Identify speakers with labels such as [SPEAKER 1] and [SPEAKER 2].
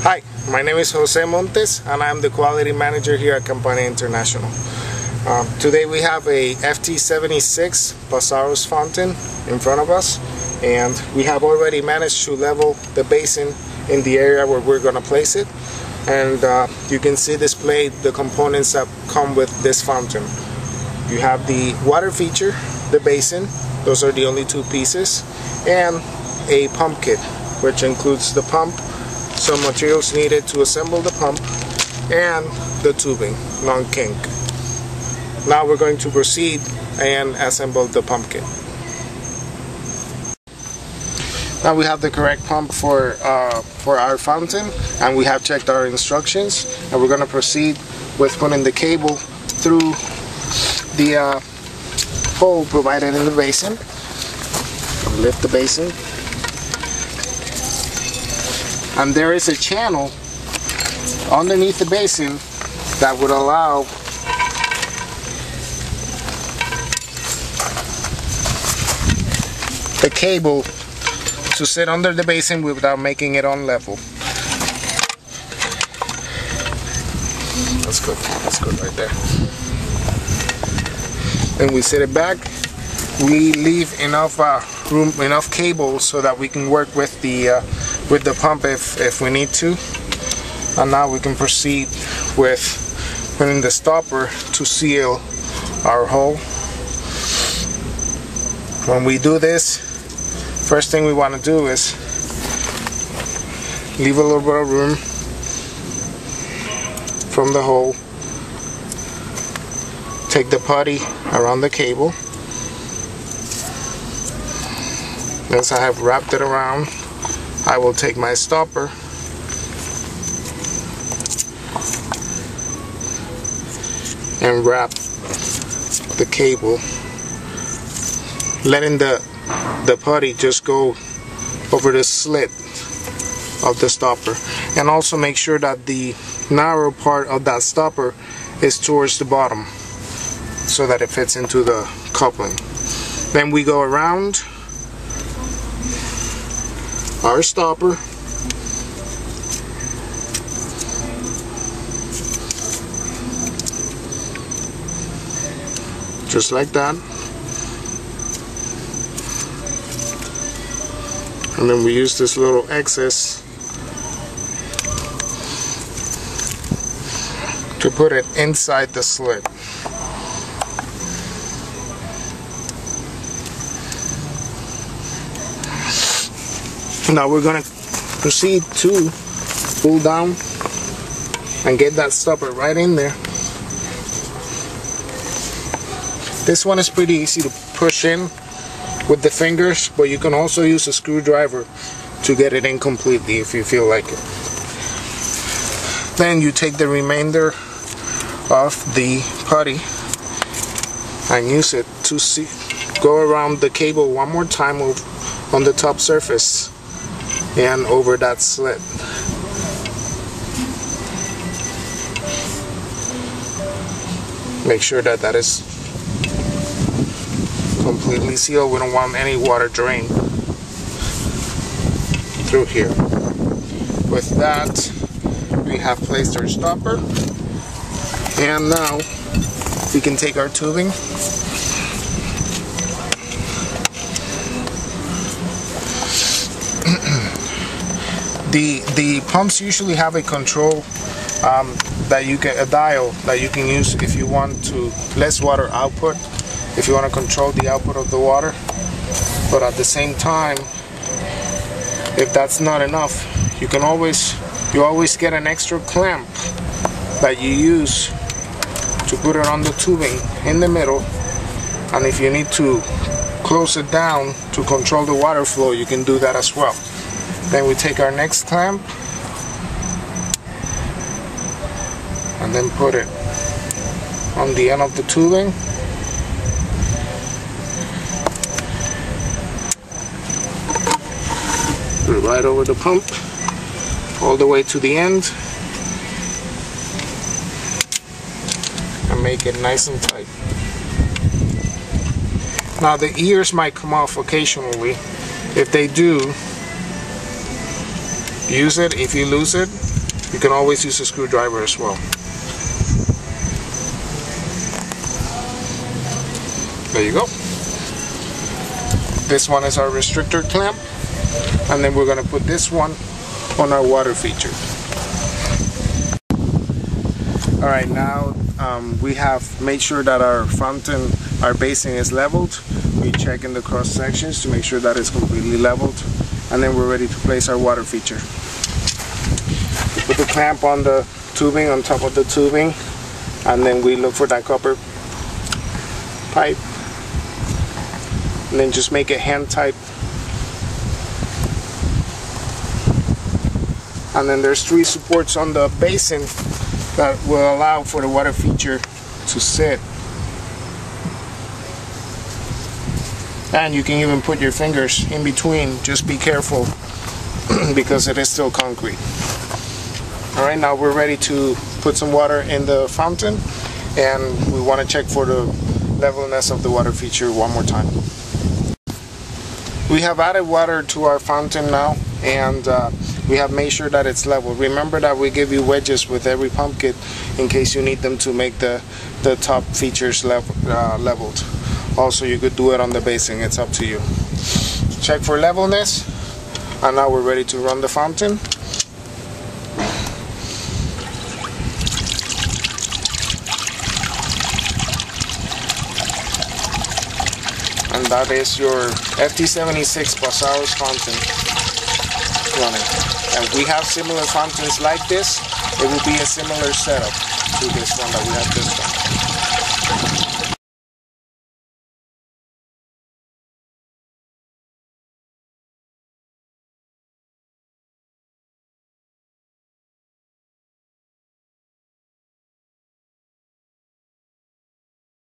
[SPEAKER 1] Hi, my name is Jose Montes and I'm the quality manager here at Campania International. Today we have a FT76 Passaros fountain in front of us, and we have already managed to level the basin in the area where we're going to place it. And you can see displayed the components that come with this fountain. You have the water feature, the basin, those are the only two pieces, and a pump kit, which includes the pump, some materials needed to assemble the pump, and the tubing, non-kink. Now we're going to proceed and assemble the pump kit. Now we have the correct pump for our fountain, and we have checked our instructions, and we're going to proceed with putting the cable through the hole provided in the basin. Lift the basin, and there is a channel underneath the basin that would allow the cable to sit under the basin without making it unlevel. That's good right there. Then we set it back. We leave enough room, enough cable so that we can work with the pump if we need to. And now we can proceed with putting the stopper to seal our hole. When we do this, first thing we want to do is leave a little bit of room from the hole. Take the putty around the cable. Once I have wrapped it around, I will take my stopper and wrap the cable, letting the putty just go over the slit of the stopper, and also make sure that the narrow part of that stopper is towards the bottom so that it fits into the coupling. Then we go around our stopper just like that, and then we use this little excess to put it inside the slit. Now we're going to proceed to pull down and get that stopper right in there. This one is pretty easy to push in with the fingers, but you can also use a screwdriver to get it in completely if you feel like it. Then you take the remainder of the putty and use it to go around the cable one more time on the top surface and over that slit. Make sure that that is completely sealed. We don't want any water drain through here. With that, we have placed our stopper, and now we can take our tubing The pumps usually have a control a dial that you can use if you want to less water output, if you want to control the output of the water. But at the same time, if that's not enough, you always get an extra clamp that you use to put it on the tubing in the middle, and if you need to close it down to control the water flow, you can do that as well. Then we take our next clamp and then put it on the end of the tubing. Put it right over the pump, all the way to the end, and make it nice and tight. Now the ears might come off occasionally. If they do, use it. If you lose it, You can always use a screwdriver as well. There you go. This one is our restrictor clamp, and then we're going to put this one on our water feature. Alright, now we have made sure that our fountain, our basin is leveled. We check in the cross sections to make sure that it's completely leveled, and then we're ready to place our water feature. Put the clamp on the tubing, on top of the tubing, and then we look for that copper pipe, and then just make it hand tight. And then there's 3 supports on the basin that will allow for the water feature to sit. And you can even put your fingers in between. Just be careful because it is still concrete. Alright, now we're ready to put some water in the fountain, and we want to check for the levelness of the water feature one more time. We have added water to our fountain now, and we have made sure that it's level. Remember that we give you wedges with every pump kit in case you need them to make the top features leveled. Also, you could do it on the basin, it's up to you. Check for levelness, and now we're ready to run the fountain. And that is your FT76 Passaros fountain running. And we have similar fountains like this. It will be a similar setup to this one that we have just done.